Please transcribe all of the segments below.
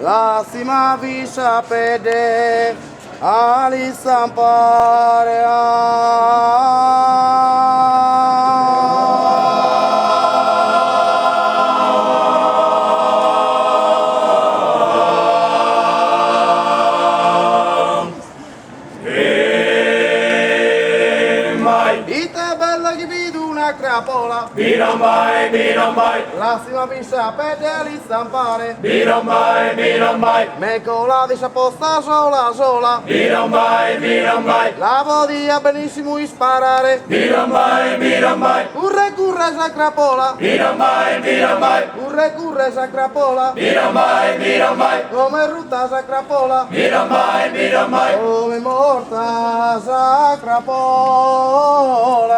Lasima visha pede ali sampare. Ita bella che vedo una crapola. Birambai, Lasima visha pede ali sampare. birambai, Me cola di posta sola. birambai, La podia benissimo sparare. birambai, Curre sa crapola. birambai, Curre sa crapola. birambai, Come rutta sa crapola. birambai, Come morta sa crapola.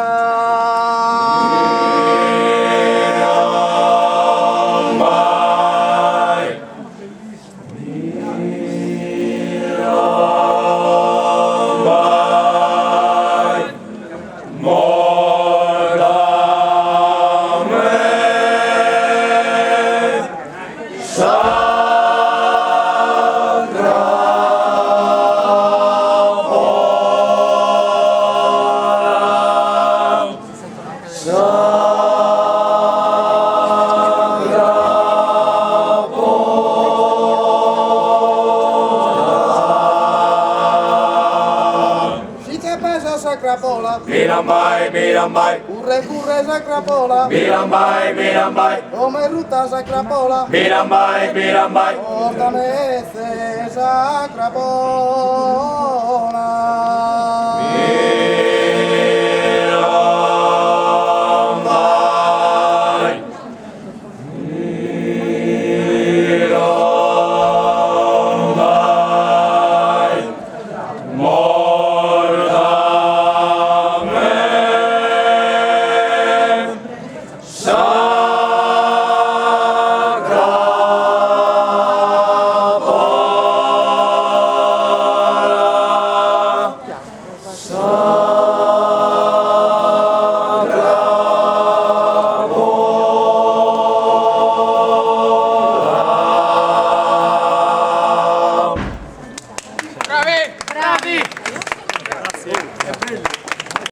birambai, Curre sa crapola. birambai, Come rutta sa crapola. birambai, Portame se sa crapola.